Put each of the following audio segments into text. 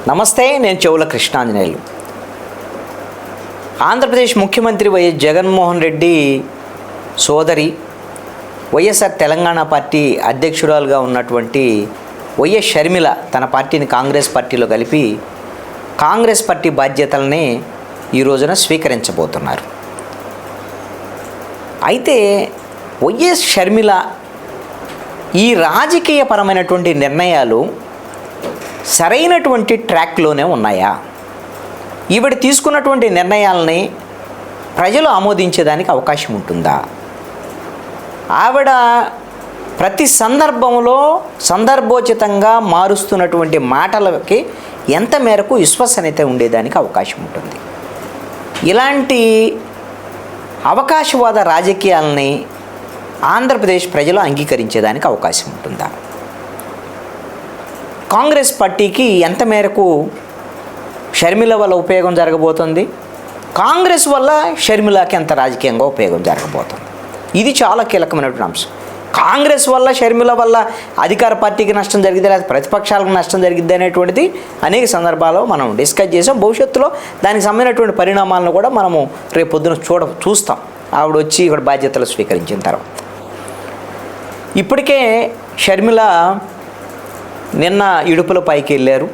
నమస్తే, నేను చెవుల కృష్ణాంజనేయులు. ఆంధ్రప్రదేశ్ ముఖ్యమంత్రి వైఎస్ జగన్మోహన్ రెడ్డి సోదరి వైఎస్ఆర్ తెలంగాణ పార్టీ అధ్యక్షురాలుగా ఉన్నటువంటి వైఎస్ షర్మిల తన పార్టీని కాంగ్రెస్ పార్టీలో కలిపి కాంగ్రెస్ పార్టీ బాధ్యతల్ని ఈ రోజున స్వీకరించబోతున్నారు. అయితే వైఎస్ షర్మిల ఈ రాజకీయపరమైనటువంటి నిర్ణయాలు సరైనటువంటి ట్రాక్లోనే ఉన్నాయా? ఈవిడ తీసుకున్నటువంటి నిర్ణయాలని ప్రజలు ఆమోదించేదానికి అవకాశం ఉంటుందా? ఆవిడ ప్రతి సందర్భంలో సందర్భోచితంగా మారుస్తున్నటువంటి మాటలకి ఎంత మేరకు విశ్వసనీయత ఉండేదానికి అవకాశం ఉంటుంది? ఇలాంటి అవకాశవాద రాజకీయాలని ఆంధ్రప్రదేశ్ ప్రజలు అంగీకరించేదానికి అవకాశం ఉంటుందా? కాంగ్రెస్ పార్టీకి ఎంత మేరకు షర్మిల వల్ల ఉపయోగం జరగబోతుంది? కాంగ్రెస్ వల్ల షర్మిలకి ఎంత రాజకీయంగా ఉపయోగం జరగబోతుంది? ఇది చాలా కీలకమైనటువంటి అంశం. కాంగ్రెస్ వల్ల షర్మిల వల్ల అధికార పార్టీకి నష్టం జరిగింది, లేదా ప్రతిపక్షాలకు నష్టం జరిగింది అనేటువంటిది అనేక సందర్భాల్లో మనం డిస్కస్ చేసాం. భవిష్యత్తులో దానికి సంబంధించినటువంటి పరిణామాలను కూడా మనము రేపు పొద్దున చూస్తాం ఆవిడ వచ్చి ఇక్కడ బాధ్యతలు స్వీకరించిన తర్వాత. ఇప్పటికే షర్మిల నిన్న ఇడుపులపైకి వెళ్ళారు.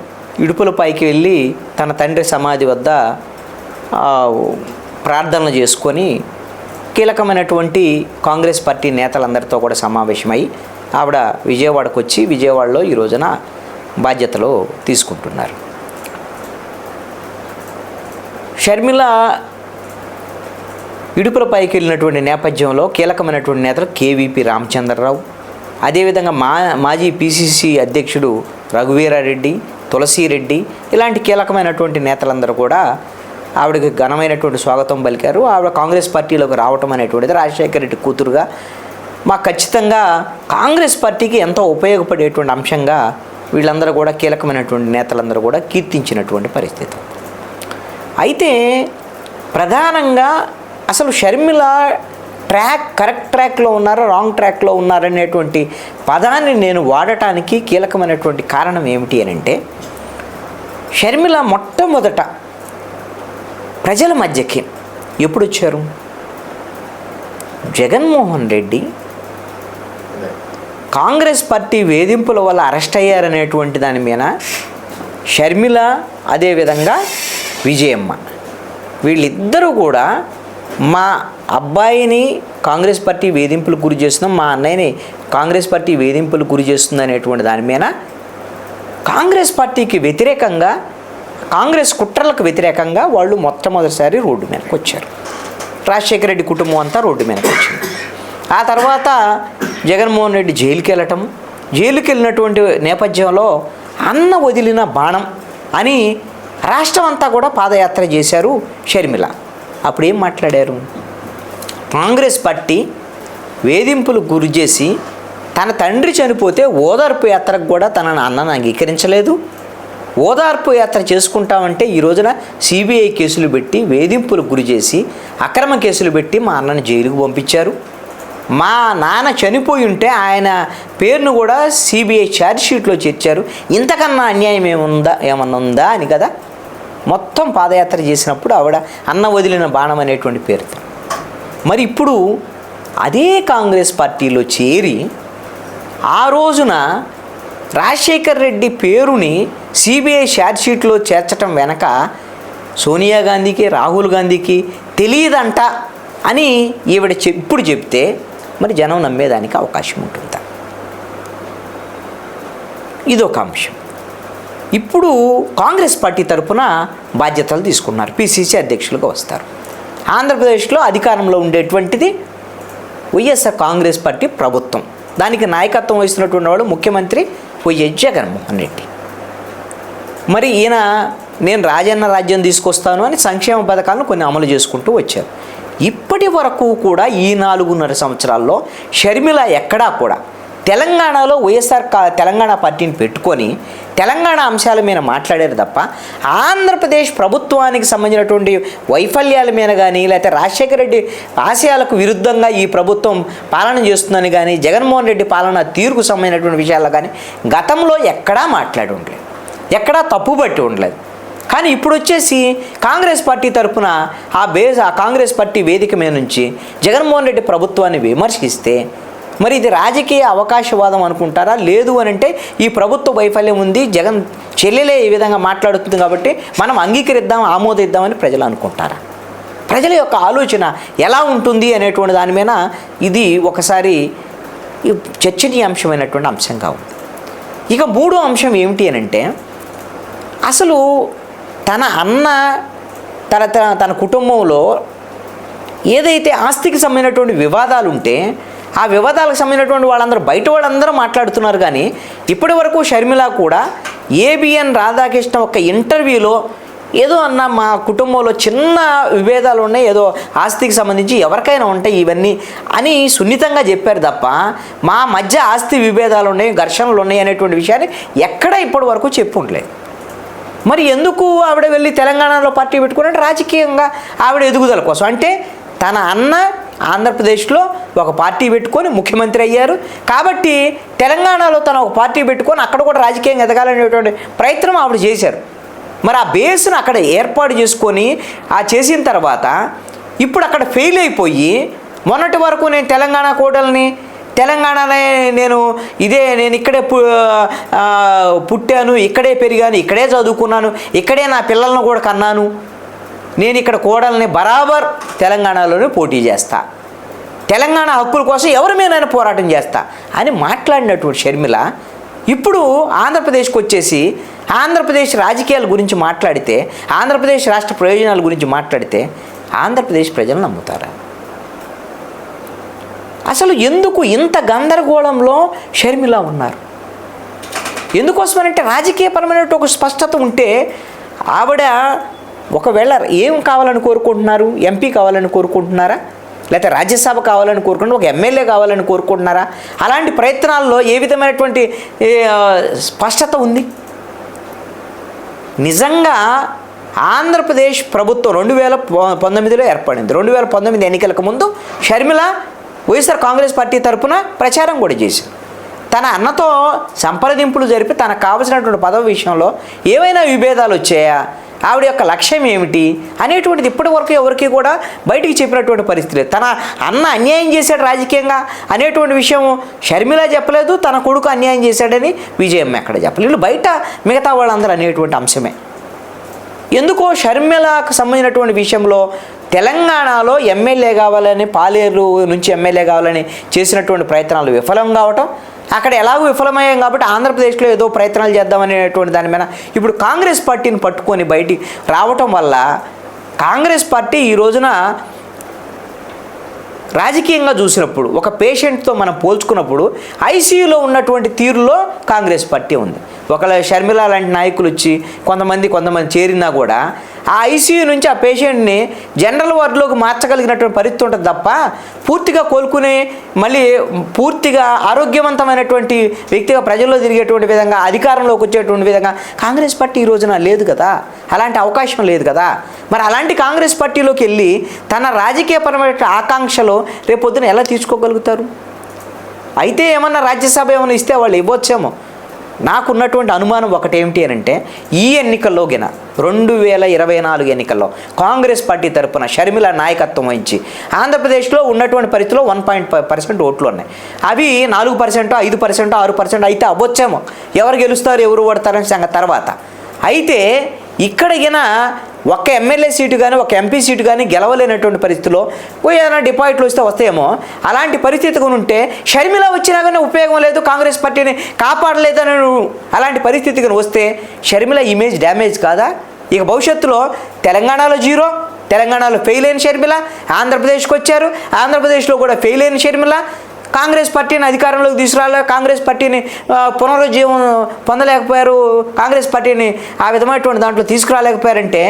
ఇడుపులపైకి వెళ్ళి తన తండ్రి సమాధి వద్ద ప్రార్థనలు చేసుకొని కీలకమైనటువంటి కాంగ్రెస్ పార్టీ నేతలందరితో కూడా సమావేశమై ఆవిడ విజయవాడకు వచ్చి విజయవాడలో ఈ రోజున బాధ్యతలు తీసుకుంటున్నారు. షర్మిల ఇడుపులపైకి వెళ్ళినటువంటి నేపథ్యంలో కీలకమైనటువంటి నేతలు కేవీపీ రామచంద్రరావు, అదేవిధంగా మాజీ పిసిసి అధ్యక్షుడు రఘువీరారెడ్డి, తులసిరెడ్డి, ఇలాంటి కీలకమైనటువంటి నేతలందరూ కూడా ఆవిడకి ఘనమైనటువంటి స్వాగతం పలికారు. ఆవిడ కాంగ్రెస్ పార్టీలోకి రావటం అనేటువంటిది రాజశేఖర రెడ్డి కూతురుగా మాకు ఖచ్చితంగా కాంగ్రెస్ పార్టీకి ఎంతో ఉపయోగపడేటువంటి అంశంగా వీళ్ళందరూ కూడా కీలకమైనటువంటి నేతలందరూ కూడా కీర్తించినటువంటి పరిస్థితి. అయితే ప్రధానంగా అసలు షర్మిల కరెక్ట్ ట్రాక్లో ఉన్నారా, రాంగ్ ట్రాక్లో ఉన్నారనేటువంటి పదాన్ని నేను వాడటానికి కీలకమైనటువంటి కారణం ఏమిటి అని అంటే, షర్మిల మొట్టమొదట ప్రజల మధ్యకి ఎప్పుడు వచ్చారు? జగన్మోహన్ రెడ్డి కాంగ్రెస్ పార్టీ వేధింపుల వల్ల అరెస్ట్ అయ్యారనేటువంటి దాని మీద షర్మిల అదేవిధంగా విజయమ్మ వీళ్ళిద్దరూ కూడా మా అబ్బాయిని కాంగ్రెస్ పార్టీ వేధింపులకు గురి చేస్తున్నాం, మా అన్నయ్యని కాంగ్రెస్ పార్టీ వేధింపులకు గురి చేస్తుంది అనేటువంటి దాని మీద కాంగ్రెస్ పార్టీకి వ్యతిరేకంగా, కాంగ్రెస్ కుట్రలకు వ్యతిరేకంగా వాళ్ళు మొట్టమొదటిసారి రోడ్డు మీదకి వచ్చారు. రాజశేఖర రెడ్డి కుటుంబం అంతా రోడ్డు మీదకి వచ్చింది. ఆ తర్వాత జగన్మోహన్ రెడ్డి జైలుకి వెళ్ళటం, జైలుకి వెళ్ళినటువంటి నేపథ్యంలో అన్న వదిలిన బాణం అని రాష్ట్రం అంతా కూడా పాదయాత్ర చేశారు షర్మిల. అప్పుడు ఏం మాట్లాడారు? కాంగ్రెస్ పార్టీ వేధింపులు గురి చేసి తన తండ్రి చనిపోతే ఓదార్పు యాత్రకు కూడా తన అన్నను అంగీకరించలేదు. ఓదార్పు యాత్ర చేసుకుంటామంటే ఈ రోజున సిబిఐ కేసులు పెట్టి వేధింపులకు గురి చేసి అక్రమ కేసులు పెట్టి మా అన్నను జైలుకు పంపించారు. మా నాన్న చనిపోయి ఉంటే ఆయన పేరును కూడా సిబిఐ ఛార్జ్షీట్లో చేర్చారు. ఇంతకన్నా అన్యాయం ఏమన్నా ఉందా అని కదా మొత్తం పాదయాత్ర చేసినప్పుడు ఆవిడ అన్న వదిలిన బాణం అనేటువంటి పేరుతో. మరి ఇప్పుడు అదే కాంగ్రెస్ పార్టీలో చేరి ఆ రోజున రాజశేఖర్ రెడ్డి పేరుని సిబిఐ ఛార్జ్షీట్లో చేర్చడం వెనక సోనియా గాంధీకి, రాహుల్ గాంధీకి తెలియదంట అని ఈవిడ ఇప్పుడు చెప్తే మరి జనం నమ్మేదానికి అవకాశం ఉంటుందా? ఇదొక అంశం. ఇప్పుడు కాంగ్రెస్ పార్టీ తరఫున బాధ్యతలు తీసుకున్నారు, పిసిసి అధ్యక్షులుగా వస్తారు. ఆంధ్రప్రదేశ్లో అధికారంలో ఉండేటువంటిది వైఎస్ఆర్ కాంగ్రెస్ పార్టీ ప్రభుత్వం. దానికి నాయకత్వం వహిస్తున్నటువంటి వాడు ముఖ్యమంత్రి వైఎస్ జగన్మోహన్ రెడ్డి. మరి ఈయన నేను రాజన్న రాజ్యం తీసుకొస్తాను అని సంక్షేమ పథకాలను కొన్ని అమలు చేసుకుంటూ వచ్చారు. ఇప్పటి వరకు కూడా ఈ 4.5 సంవత్సరాల్లో షర్మిల ఎక్కడా కూడా తెలంగాణలో వైఎస్ఆర్ తెలంగాణ పార్టీని పెట్టుకొని తెలంగాణ అంశాల మీద మాట్లాడారు తప్ప ఆంధ్రప్రదేశ్ ప్రభుత్వానికి సంబంధించినటువంటి వైఫల్యాల మీద కానీ లేకపోతే రాజశేఖర రెడ్డి ఆశయాలకు విరుద్ధంగా ఈ ప్రభుత్వం పాలన చేస్తుందని కానీ జగన్మోహన్ రెడ్డి పాలన తీరుకు సంబంధించినటువంటి విషయాల్లో కానీ గతంలో ఎక్కడా మాట్లాడి ఉండలేదు. ఎక్కడా తప్పు పట్టి ఉండలేదు. కానీ ఇప్పుడు వచ్చేసి కాంగ్రెస్ పార్టీ తరఫున ఆ కాంగ్రెస్ పార్టీ వేదిక మీద నుంచి జగన్మోహన్ రెడ్డి ప్రభుత్వాన్ని విమర్శిస్తే మరి ఇది రాజకీయ అవకాశవాదం అనుకుంటారా? లేదు అని అంటే ఈ ప్రభుత్వ వైఫల్యం ఉంది, జగన్ చెల్లెలే ఈ విధంగా మాట్లాడుతుంది కాబట్టి మనం అంగీకరిద్దాం, ఆమోదిద్దామని ప్రజలు అనుకుంటారా? ప్రజల యొక్క ఆలోచన ఎలా ఉంటుంది అనేటువంటి దాని మీద ఇది ఒకసారి చర్చనీయాంశమైనటువంటి అంశంగా ఉంది. ఇక మూడో అంశం ఏమిటి అని అంటే, అసలు తన అన్న తన కుటుంబంలో ఏదైతే ఆస్తికి సంబంధించినటువంటి వివాదాలు ఉంటే ఆ వివాదాలకు సంబంధించినటువంటి వాళ్ళందరూ మాట్లాడుతున్నారు. కానీ ఇప్పటి వరకు షర్మిల కూడా ఏబిఎన్ రాధాకృష్ణ ఒక ఇంటర్వ్యూలో ఏదో అన్న మా కుటుంబంలో చిన్న విభేదాలు ఉన్నాయి, ఏదో ఆస్తికి సంబంధించి ఎవరికైనా ఉంటాయి ఇవన్నీ అని సున్నితంగా చెప్పారు తప్ప మా మధ్య ఆస్తి విభేదాలు ఉన్నాయి, ఘర్షణలు ఉన్నాయి అనేటువంటి విషయాన్ని ఎక్కడ ఇప్పటి వరకు చెప్పుండలేదు. మరి ఎందుకు ఆవిడ వెళ్ళి తెలంగాణలో పార్టీ పెట్టుకున్నట్టు? రాజకీయంగా ఆవిడ ఎదుగుదల కోసం. అంటే తన అన్న ఆంధ్రప్రదేశ్లో ఒక పార్టీ పెట్టుకొని ముఖ్యమంత్రి అయ్యారు కాబట్టి తెలంగాణలో తను ఒక పార్టీ పెట్టుకొని అక్కడ కూడా రాజకీయంగా ఎదగాలనేటువంటి ప్రయత్నం ఆవిడ చేశారు. మరి ఆ బేస్ను అక్కడ ఏర్పాటు చేసుకొని చేసిన తర్వాత ఇప్పుడు అక్కడ ఫెయిల్ అయిపోయి మొన్నటి వరకు నేను తెలంగాణ కోడల్ని, తెలంగాణనే నేను ఇక్కడే పుట్టాను, ఇక్కడే పెరిగాను, ఇక్కడే చదువుకున్నాను, ఇక్కడే నా పిల్లలను కూడా కన్నాను, నేను ఇక్కడ కోడల్ని బరాబర్ తెలంగాణలోనే పోటీ చేస్తా, తెలంగాణ హక్కుల కోసం ఎవరి మీదైనా పోరాటం చేస్తా అని మాట్లాడినటువంటి షర్మిల ఇప్పుడు ఆంధ్రప్రదేశ్కి వచ్చేసి ఆంధ్రప్రదేశ్ రాజకీయాల గురించి మాట్లాడితే, ఆంధ్రప్రదేశ్ రాష్ట్ర ప్రయోజనాల గురించి మాట్లాడితే ఆంధ్రప్రదేశ్ ప్రజలు నమ్ముతారా? అసలు ఎందుకు ఇంత గందరగోళంలో షర్మిల ఉన్నారు? ఎందుకోసమనంటే రాజకీయపరమైన ఒక స్పష్టత ఉంటే ఆవిడ ఒకవేళ ఏం కావాలని కోరుకుంటున్నారు? ఎంపీ కావాలని కోరుకుంటున్నారా? లేకపోతే రాజ్యసభ కావాలని కోరుకుంటున్నారు, ఒక ఎమ్మెల్యే కావాలని కోరుకుంటున్నారా? అలాంటి ప్రయత్నాల్లో ఏ విధమైనటువంటి స్పష్టత ఉంది? నిజంగా ఆంధ్రప్రదేశ్ ప్రభుత్వం 2019లో ఏర్పడింది. 2019 ఎన్నికలకు ముందు షర్మిల వైఎస్ఆర్ కాంగ్రెస్ పార్టీ తరఫున ప్రచారం కూడా చేసింది. తన అన్నతో సంప్రదింపులు జరిపి తనకు కావలసినటువంటి పదవి విషయంలో ఏమైనా విభేదాలు వచ్చాయా, ఆవిడ యొక్క లక్ష్యం ఏమిటి అనేటువంటిది ఇప్పటి వరకు ఎవరికి కూడా బయటికి చెప్పినటువంటి పరిస్థితి లేదు. తన అన్న అన్యాయం చేశాడు రాజకీయంగా అనేటువంటి విషయం షర్మిల చెప్పలేదు, తన కొడుకు అన్యాయం చేశాడని విజయమ్మ ఎక్కడ చెప్పలేదు. వీళ్ళు బయట మిగతా వాళ్ళందరూ అనేటువంటి అంశమే. ఎందుకో షర్మిలకు సంబంధించినటువంటి విషయంలో తెలంగాణలో ఎమ్మెల్యే కావాలని, పాలేరు నుంచి ఎమ్మెల్యే కావాలని చేసినటువంటి ప్రయత్నాలు విఫలం కావటం, అక్కడ ఎలాగో విఫలమయ్యాం కాబట్టి ఆంధ్రప్రదేశ్లో ఏదో ప్రయత్నాలు చేద్దామనేటువంటి దాని మీద ఇప్పుడు కాంగ్రెస్ పార్టీని పట్టుకొని బయటికి రావటం వల్ల కాంగ్రెస్ పార్టీ ఈ రోజున రాజకీయంగా చూసినప్పుడు ఒక పేషెంట్తో మనం పోల్చుకున్నప్పుడు ఐసీయూలో ఉన్నటువంటి తీరులో కాంగ్రెస్ పార్టీ ఉంది. ఒకవేళ షర్మిల లాంటి నాయకులు వచ్చి కొంతమంది చేరినా కూడా ఆ ఐసీయూ నుంచి ఆ పేషెంట్ని జనరల్ వార్డులోకి మార్చగలిగినటువంటి పరిస్థితి ఉంటుంది తప్ప పూర్తిగా కోలుకునే మళ్ళీ పూర్తిగా ఆరోగ్యవంతమైనటువంటి వ్యక్తిగా ప్రజల్లో తిరిగేటువంటి విధంగా అధికారంలోకి వచ్చేటువంటి విధంగా కాంగ్రెస్ పార్టీ ఈ రోజున లేదు కదా, అలాంటి అవకాశం లేదు కదా. మరి అలాంటి కాంగ్రెస్ పార్టీలోకి వెళ్ళి తన రాజకీయపరమైన ఆకాంక్షలు రేపొద్దున ఎలా తీసుకోగలుగుతారు? అయితే ఏమన్నా రాజ్యసభ ఏమైనా ఇస్తే వాళ్ళు ఇవ్వచ్చేమో. నాకున్నటువంటి అనుమానం ఒకటేమిటి అని అంటే ఈ ఎన్నికల్లో 2024 ఎన్నికల్లో కాంగ్రెస్ పార్టీ తరఫున షర్మిల నాయకత్వం వహించి ఆంధ్రప్రదేశ్లో ఉన్నటువంటి పరిస్థితిలో 1.5% ఓట్లు ఉన్నాయి. అవి 4%, 5%, 6% అయితే అవ్వచ్చేమో. ఎవరు గెలుస్తారు ఎవరు ఓడతారని సంగతి తర్వాత. అయితే ఇక్కడికిన ఒక్క ఎమ్మెల్యే సీటు కానీ ఒక ఎంపీ సీటు కానీ గెలవలేనటువంటి పరిస్థితిలో ఏదైనా డిపాజిట్లు వస్తే వస్తాయేమో. అలాంటి పరిస్థితి ఉంటే షర్మిల వచ్చినా కానీ ఉపయోగం లేదు, కాంగ్రెస్ పార్టీని కాపాడలేదని అలాంటి పరిస్థితి కానీ వస్తే షర్మిల ఇమేజ్ డ్యామేజ్ కాదా? ఇక భవిష్యత్తులో తెలంగాణలో 0, తెలంగాణలో ఫెయిల్ అయిన షర్మిల ఆంధ్రప్రదేశ్కి వచ్చారు, ఆంధ్రప్రదేశ్లో కూడా ఫెయిల్ అయిన షర్మిల కాంగ్రెస్ పార్టీని అధికారంలోకి తీసుకురాలే, కాంగ్రెస్ పార్టీని పునరుజ్జీవం పొందలేకపోయారు, కాంగ్రెస్ పార్టీని ఆ విధమైనటువంటి దాంట్లో తీసుకురాలేకపోయారంటే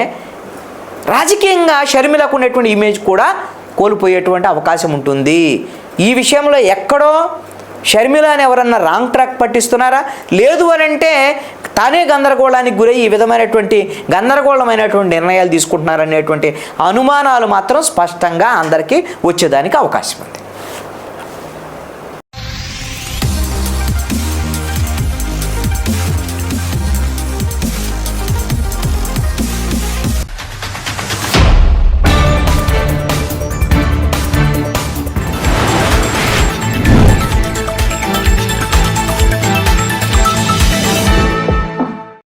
రాజకీయంగా షర్మిలకు ఉన్నటువంటి ఇమేజ్ కూడా కోల్పోయేటువంటి అవకాశం ఉంటుంది. ఈ విషయంలో ఎక్కడో షర్మిలని ఎవరన్నా రాంగ్ ట్రాక్ పట్టిస్తున్నారా? లేదు అని అంటే తానే గందరగోళానికి గురై ఈ విధమైనటువంటి గందరగోళమైనటువంటి నిర్ణయాలు తీసుకుంటున్నారనేటువంటి అనుమానాలు మాత్రం స్పష్టంగా అందరికీ వచ్చేదానికి అవకాశం ఉంది.